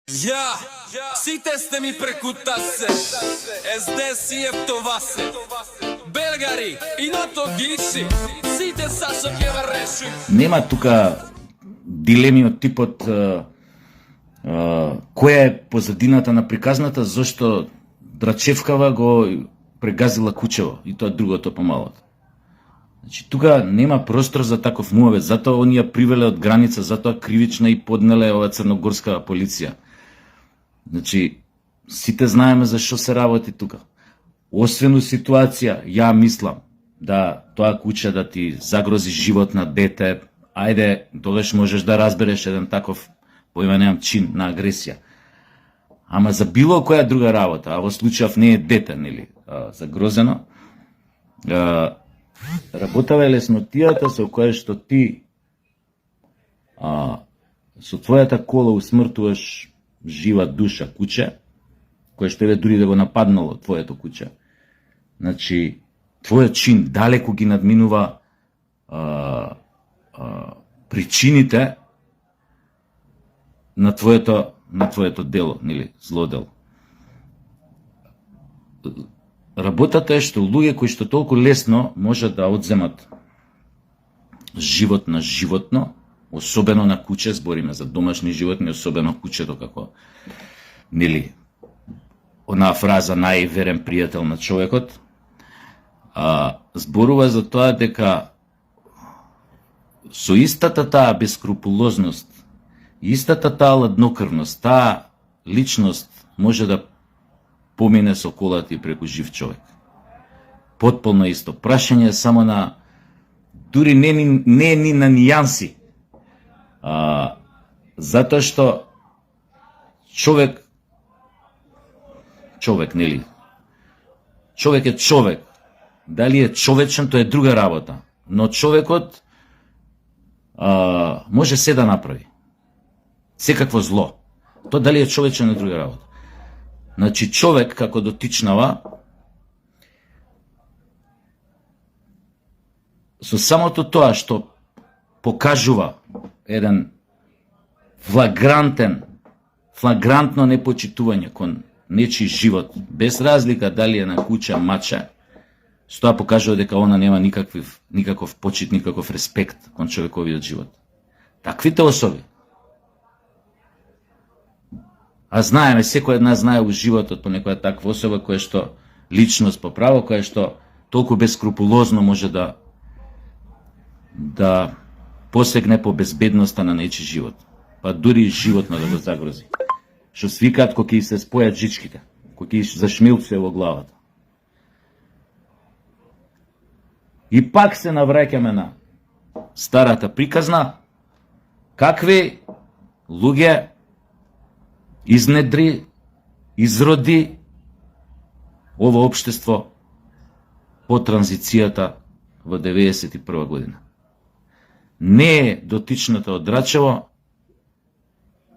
Ја, сите сте ми преку тасе, СДС и ефтова се, Белгари, иното гиши, сите Сашо ќе ва реши. Нема тука дилеми од типот која е позадината на приказната, зашто Драчевкава го прегазила кучево и тоа другото помалото. Значи, тука нема простор за таков муавет, затоа они ја привеле од граница, затоа кривична и поднеле ова црногорска полиција. Значи, сите знаеме за што се работи тука. Освен у ситуација, ја мислам да тоа куче да ти загрози живот на дете, ајде, тогаш можеш да разбереш еден таков, поима немам, чин на агресија. Ама за било која друга работа, а во случајов не е дете, нели, загрозено, работава е леснотијата со која што ти со твојата кола усмртуваш жива душа куче, кој што е дури да го нападнало твоето куче. Значи, твојот чин далеку ги надминува причините на твоето дело, нели, злодел. Работата е што луѓе кои што толку лесно можат да одземат живот на животно, особено на куче, збориме за домашни животни, особено кучето како, нели, онаа фраза најверен пријател на човекот, зборува за тоа дека со истата таа бескрупулозност, истата таа ладнокрвност, таа личност може да помине со колата и преку жив човек. Потполно исто. Прашање само на, дури не ни на нијанси, затоа што човек, нели? Човек е човек. Дали е човечен, тоа е друга работа. Но човекот може се да направи. Секакво зло. Тоа дали е човечен е друга работа. Значи, човек како дотичнава, со самото тоа што покажува еден флагрантно непочитување кон нечи живот, без разлика дали е на куче, маче, со тоа покажува дека она нема никаков почит, никаков респект кон човековиот живот. Таквите особи, а знаеме, секој од нас знае у животот по некоја таква особа која што личност по право, која што толку бескрупулозно може да посегне по безбедноста на нечи живот, па дури животно да го загрози. Што свикаат кога ќе се спојат жичките, кога ќе зашмилче во главата. И пак се навраќаме на старата приказна, какви луѓе изнедри, изроди ово општество по транзицијата во 91 година. Не е дотичната од Драчево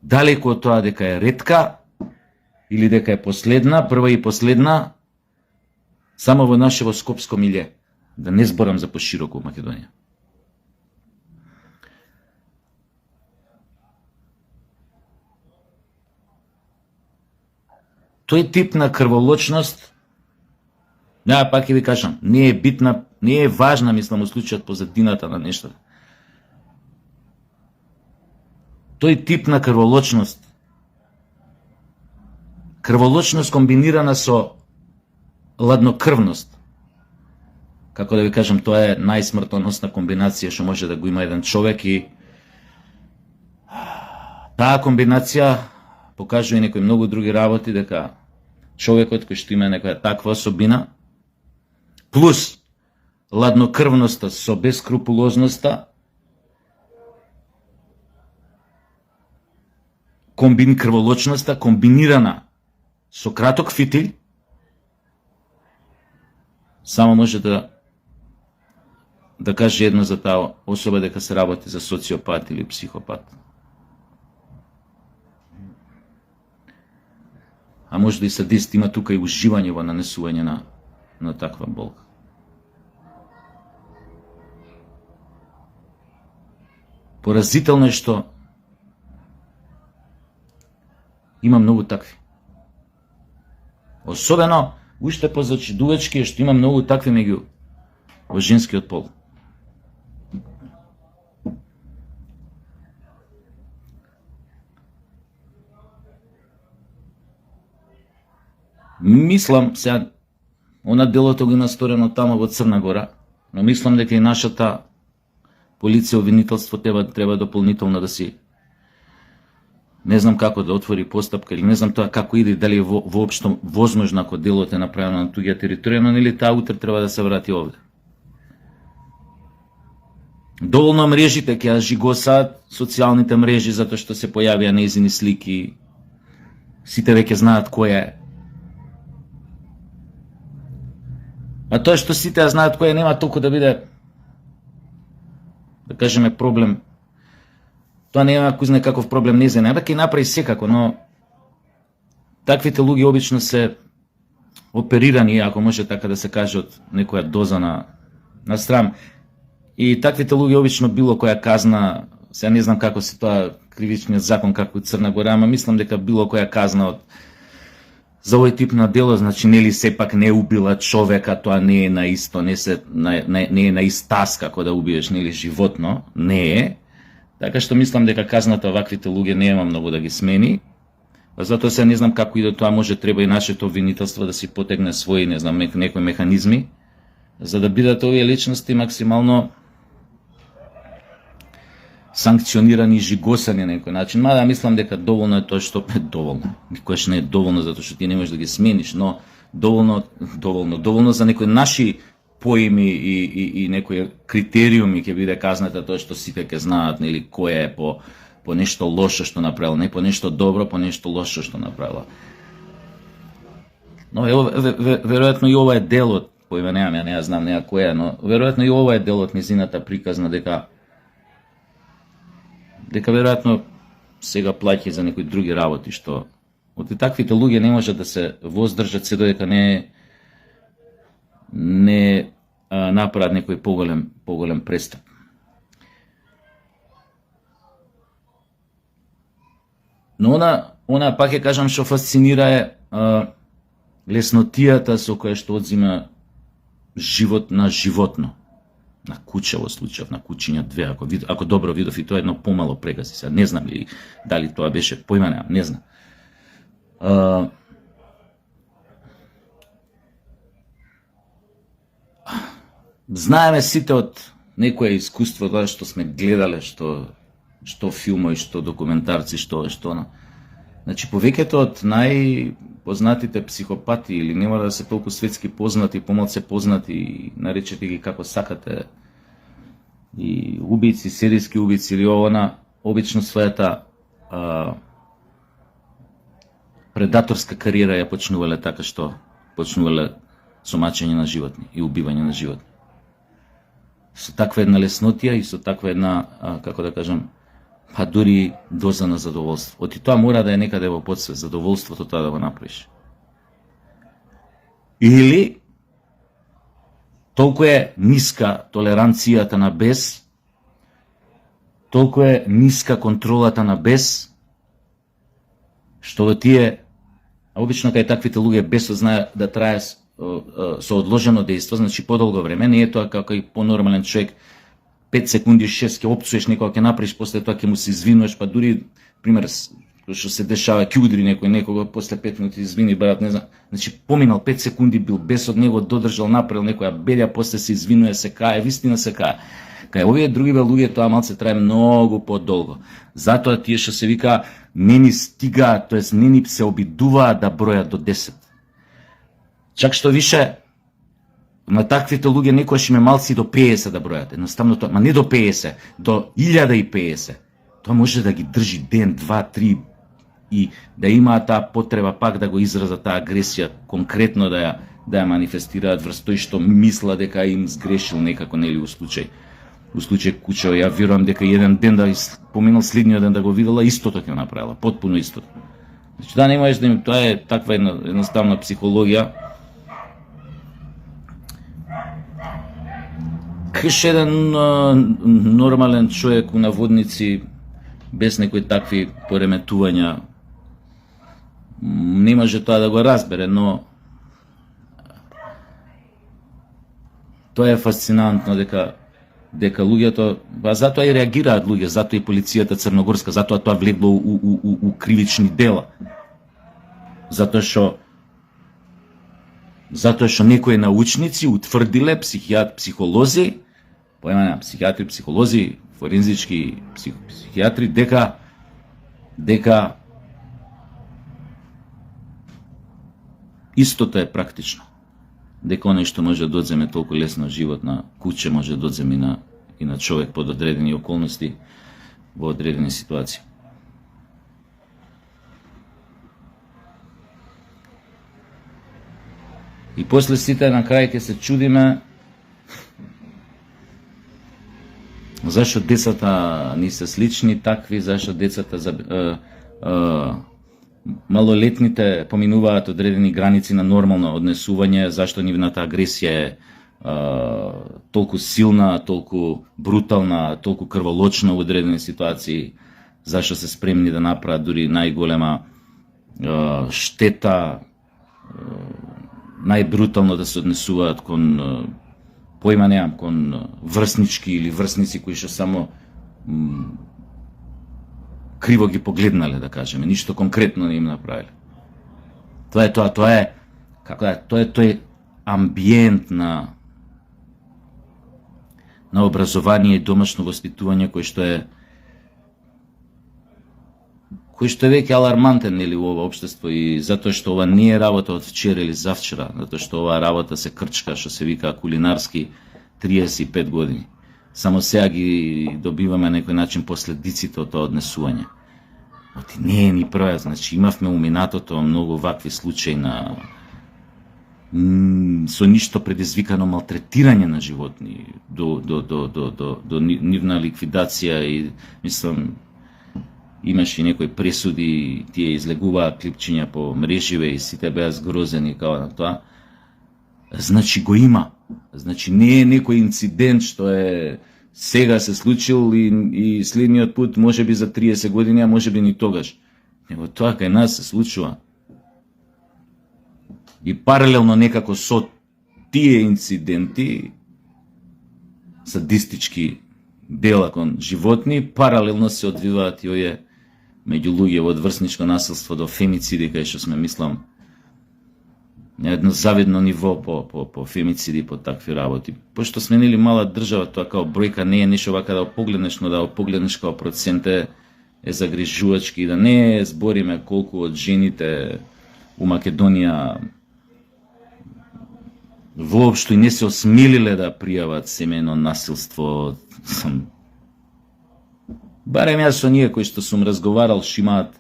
далеку од тоа дека е ретка или дека е последна, прва и последна, само во нашево скопско милје, да не зборам за пошироко во Македонија. Тој тип на крволочност, пак ќе ви кажам, не е битна, не е важна, мислам, у случајот позадината на нештата. Тој тип на крволочност комбинирана со ладнокрвност, како да ви кажам, тоа е најсмртоносна комбинација што може да го има еден човек и таа комбинација покажува и некои многу други работи, дека човекот кој што има некоја таква особина, плюс ладнокрвноста со бескрупулозноста, крволочноста комбинирана со краток фитиль, само може да каже едно за таа особа, дека се работи за социопат или психопат. А може да и садист, има тука и уживање во нанесување на таква болка. Поразително е што Има многу такви. Особено, уште позачудувачки е што има многу такви меѓу во женскиот пол. Мислам, сега, она делото го има сторено тамо во Црна Гора, но мислам дека и нашата полиција обвинителство треба дополнително да си, не знам како да отвори постапка или не знам тоа како иде, дали е воопшто возможно ако делото е направено на туѓа територија, но нели таа утре треба да се врати овде. Доволно мрежите ќе ја жигосаат, социјалните мрежи, затоа што се појавија нејзини слики, сите веќе знаат која е. А тоа што сите ја знаат која нема толку да биде, да кажеме, проблем. Тоа нема кој знае каков проблем не знае, ќе направи секако, но таквите луѓе обично се оперирани, ако може така да се каже, од некоја доза на срам. И таквите луѓе обично било која казна, сега не знам како се тоа кривичниот закон како Црна Гора, ама мислам дека било која казна за овој тип на дело, значи нели сепак не убила човека, тоа не е на исто, не е на истас како да убиеш нели животно, не е. Така што мислам дека казната ваквите луѓе нема многу да ги смени. Затоа се не знам како и да тоа може, треба и нашето обвинителство да си потегне своји, не знам, некои механизми, за да бидат овие личности максимално санкционирани и жигосани на некој начин. Мада мислам дека доволно е тоа што е доволно. Никогаш не е доволно затоа што ти не можеш да ги смениш, но доволно за некои наши поими и некои критериуми ќе биде казната тоа што сите ќе знаат, нели, кој е по нешто лошо што направила, не по нешто добро, по нешто лошо што направила. Но веројатно и ова е дел од, поиме немам, не знам кој е, но веројатно и ова е дел од низината приказна дека веројатно сега плаќа за некои други работи, што од таквите луѓе не може да се воздржат се додека не направат некој поголем престап. Но она пак ќе кажам што фасцинира е леснотијата со која што одзима живот на животно. На куче во случајов, на кучиња две, ако добро видов, и тоа едно помало прегази. Сега не знам ли дали тоа беше, појма немам, не знам. Знаеме сите од некое искуство тоа што сме гледале, што филмови, што документарци, што значи повеќето од најпознатите психопати, или не мора да се толку светски познати, помал се познати, наречете ги како сакате, и убици, серијски убици или она, обично својата предаторска кариера ја почнувале така што почнувале со мачење на животни и убивање на животни. Со таква една леснотија и со таква една, како да кажам, па дури доза на задоволство. Оти тоа мора да е некаде во подсвест, задоволството тоа да го направиш. Или толку е ниска толеранцијата на бес, толку е ниска контролата на бес, што во тие, обично кај таквите луѓе бесот знае да трае со одложено дејство, значи подолго време, не е тоа како и понормален човек, 5 секунди, 6 ќе опцуеш некој, ќе направиш, после тоа ќе му се извинуваш, па дури, пример, што се дешава, ќе удри некој, после 5 минути извини, брат, не знам. Значи, поминал 5 секунди, бил без од него, додржал, направил некоја беља, после се извинува, се кае, вистина се кае. Кај овие други луѓе тоа малце трае многу подолго. Затоа тие што се вика не ни стигаат, тоест не ни се обидуваат да бројат до 10. Чак што више, на таквите луѓе некојаш име малци до 50 да бројат. Едноставно тоа, ма не до 50, до 1050. Тоа може да ги држи ден, 2, 3 и да имаат таа потреба пак да го изразат таа агресија, конкретно да ја манифестираат врз тој што мисла дека им сгрешил некако, нели, у случај Кучево. Ја верувам дека еден ден да поминал, следниот ден да го видела, истото ќе направила, потпуно истото. Значи да не можеш да им, тоа е таква едноставна психологија. Каш еден нормален човек у наводници, без некои такви пореметувања, не може тоа да го разбере, но тоа е фасцинантно дека луѓето, затоа и реагираат луѓе, затоа и полицијата црногорска, затоа тоа влегло у кривични дела. Затоа што некои научници утврдиле, психолози, поемана психијатри, психолози, форензички психијатри, дека истото е практично. Дека оној што може да одземе толку лесно живот на куче, може да одземе и на човек под одредени околности во одредени ситуации. И после сите на крај ќе се чудиме зашто децата ни се слични, такви, зашто децата малолетните поминуваат одредени граници на нормално однесување, зашто нивната агресија е толку силна, толку брутална, толку крволочна во одредени ситуации, зашто се спремни да направат дури најголема штета, најбрутално да се однесуваат кон појма неам, кон врснички или врсници кои што само криво ги погледнале, да кажеме, ништо конкретно не им направиле. Тоа е тој амбиент на образование и домашно воспитување кој што е веќе алармантен, нели, во ова општество, и затоа што ова не е работа од вчера или завчера, затоа што оваа работа се крчка, што се вика кулинарски, 35 години. Само сега ги добиваме на некој начин последиците од тоа однесување. Оти не е ни прва, значи имавме у минатото многу вакви случаи на со ништо предизвикано малтретирање на животни до нивна ликвидација, и мислам имаше и некои пресуди, тие излегуваа клипчиња по мреживе и сите беа згрозени као на тоа. Значи го има. Значи не е некој инцидент што е сега се случил и следниот пут може би за 30 години, а може би ни тогаш. Него тоа кај нас се случува. И паралелно некако со тие инциденти, садистички дела кон животни, паралелно се одвиваат и овие меѓу луѓе од врсничко насилство до фемициди, кај што сме, мислам, на едно завидно ниво по фемициди, по такви работи. Пошто сме нели мала држава, тоа као бројка не е нешто вака да го погледнеш, но да го погледнеш као процент е загрижувачки, и да не збориме колку од жените у Македонија воопшто и не се осмелиле да пријават семејно насилство. Барем јас со ние кои што сум разговарал, што имаат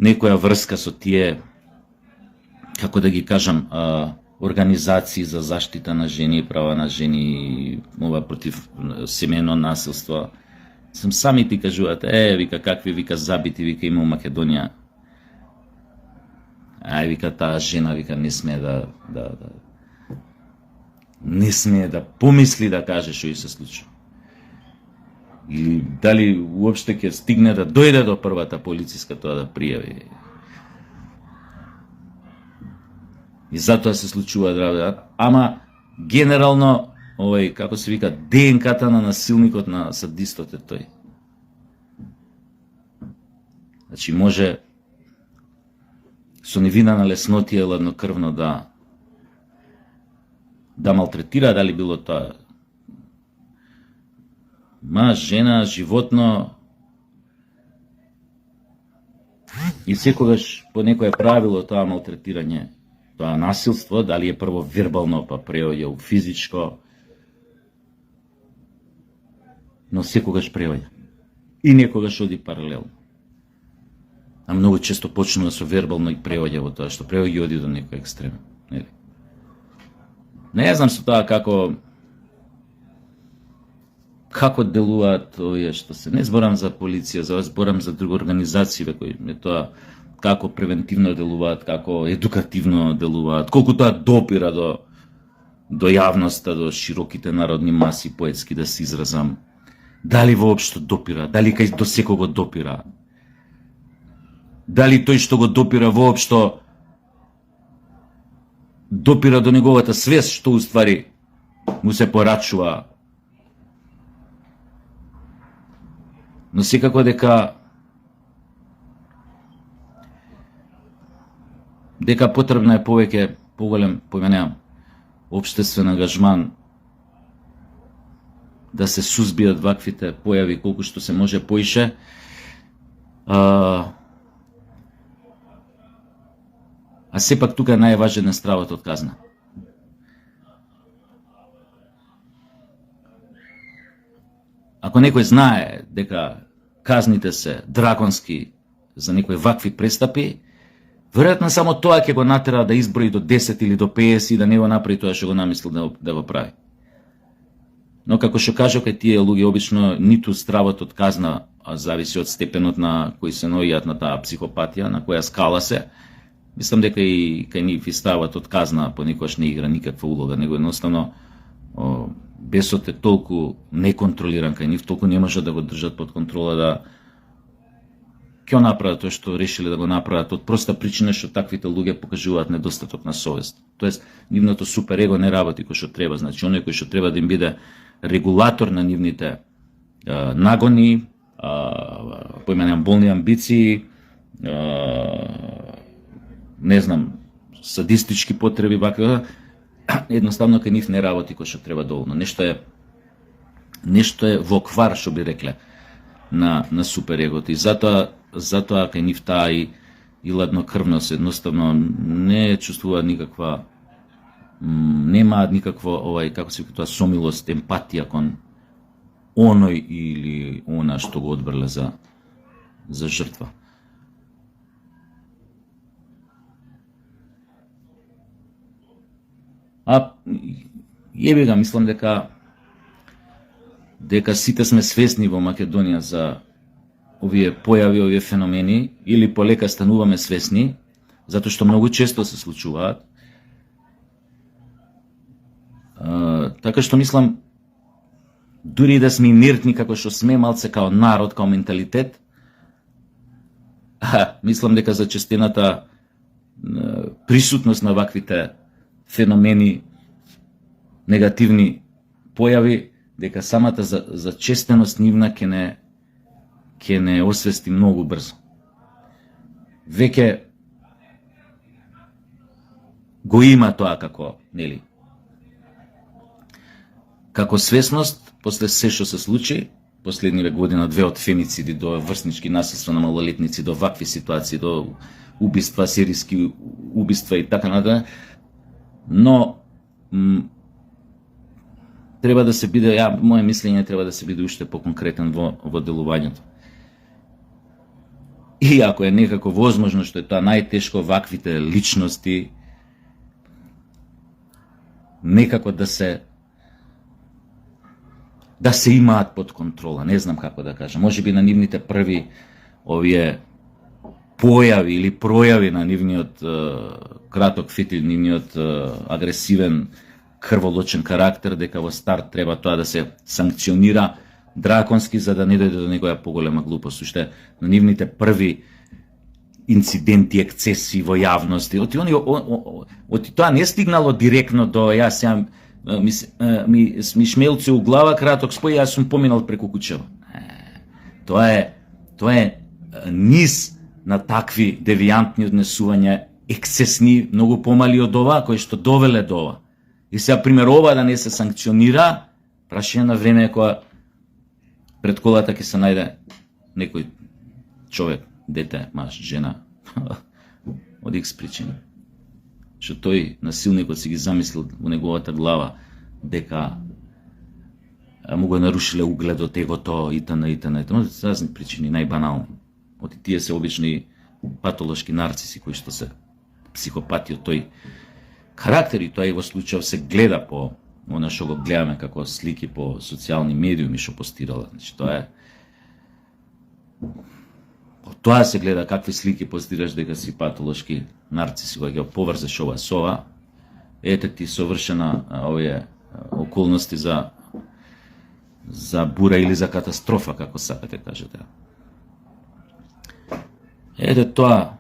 некоја врска со тие, како да ги кажам, организации за заштита на жени, права на жени, ова против семејно насилство. Сами ти кажуваат, вика, какви, вика, забити, вика, има у Македонија. Вика, таа жена, вика, не смее не смее да помисли да каже што и се случува. Или дали уопште ќе стигне да дојде до првата полициска тоа да пријави. И затоа се случува работа. Ама генерално, како се вика, ДНК-та на насилникот, на садистот е тој. Значи може со невина на леснотија ладнокрвно да малтретира, дали било тоа маж, жена, животно, и секогаш по некое правило тоа малтретирање, тоа насилство, дали е прво вербално, па преоѓа у физичко, но секогаш преоѓа. И некогаш оди паралелно. А многу често почнува со вербално и преоѓа во тоа, што преоѓа оди до некој екстрем. Нели? Не знам со тоа како делуваат овие што се. Не зборам за полиција, зборам за други организации кои тоа како превентивно делуваат, како едукативно делуваат, колку тоа допира до јавноста, до широките народни маси, поетски да се изразам. Дали воопшто допира, дали кај до секого допира. Дали тој што го допира воопшто допира до неговата свест, што уствари му се порачува. Но секако дека потребна е повеќе, поголем, поменеам, општествен ангажман да се сузбијат ваквите појави колку што се може поише. А сепак тука најважен е стравот од казна. Ако некој знае дека казните се драконски за некои вакви престапи, веројатно само тоа ќе го натера да изброи до 10 или до 50 и да не го направи тоа што го намислил да го прави. Но како што кажав, кај тие луѓе обично ниту стравот од казна зависи од степенот на кој се наоѓаат на таа психопатија, на која скала се. Мислам дека и кај нив и стравот од казна понекогаш не игра никаква улога, него едноставно бесот е толку неконтролиран кај нив, толку не може да го држат под контрола да ќе направат тоа што решиле да го направат, од проста причина што таквите луѓе покажуваат недостаток на совест. Тоест, нивното суперего не работи кој што треба, значи оној кој што треба да им биде регулатор на нивните нагони, поименам болни амбиции, не знам, садистички потреби, ваква, едноставно кај нив не работи кој што треба доволно. Нешто е во квар, што би рекле, на суперегото. И затоа кај нив таа и ладнокрвност едноставно не чувствуваат никаква, немаат никакво како се тоа сомилост, емпатија кон оној или она што го одбрле за жртва. А јеби ga, мислам дека сите сме свесни во Македонија за овие појави, овие феномени, или полека стануваме свесни, затоа што многу често се случуваат. Така што мислам, дури да сме инертни како што сме, малце као народ, као менталитет, мислам дека за честената присутност на ваквите феномени, негативни појави, дека самата за честеност нивна ќе не освести многу брзо. Веќе го има тоа како, нели? Како свесност, после се што се случи, последниве година-две од фемициди до врснички насилства на малолетници, до вакви ситуации, до убиства, серијски убиства и така натаму, но треба да се биде, моje мислење треба да се биде уште поконкретен во делувањето. И ако е некако возможно, што е тоа најтешко, ваквите личности некако да се имаат под контрола, не знам како да кажам. Можеби на нивните први овие појави или пројави на нивниот краток фитил, нивниот агресивен, крволочен карактер, дека во старт треба тоа да се санкционира драконски, за да не дојде до некоја поголема глупост. Уште на нивните први инциденти, ексцеси во јавност. Оти тоа не стигнало директно до јас ми шмелци у глава, краток спој, јас сум поминал преку кучево. Тоа е низ на такви девијантни однесувања, ексцесни, многу помали од ова, кои што довеле до ова. И сега, пример, ова да не се санкционира, прашање на време е кога пред колата ќе се најде некој човек, дете, маж, жена, од икс причини. Што тој насилникот си ги замислил во неговата глава дека му го нарушиле угледот, егото, итн. Разни причини, најбанални. Оти тие се обични патолошки нарциси кои што се психопати од тој карактер, и тоа и во случај се гледа по она што го гледаме како слики по социјални медиуми што постирала. Значи тоа се гледа какви слики постираш дека си патолошки нарциси, кога ќе поврзеш ова со ова, ете ти совршена овие околности за бура или за катастрофа, како сакате кажете. Ете тоа.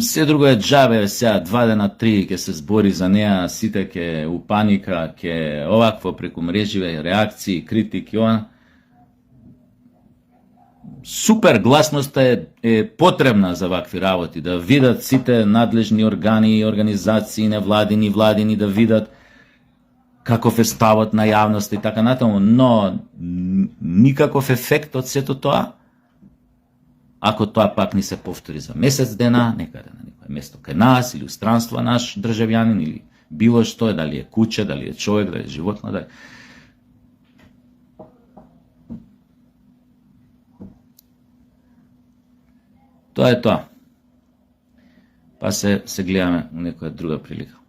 Се друго е џабе, сега 2 дена 3 ќе се збори за неа, сите ќе у паника, ќе овакво преку мреживе, реакции, критики, Супер гласноста е потребна за вакви работи, да видат сите надлежни органи и организации, невладини, владини, да видат каков е ставот на јавноста и така натаму, но никаков ефект од сето тоа, ако тоа пак ни се повтори за месец дена, некаде на некој место кај нас, или у странство наш државјанин, или било што, дали е куќе, дали е човек, дали е животно, дали... Тоа е тоа. Па се гледаме у некоја друга прилика.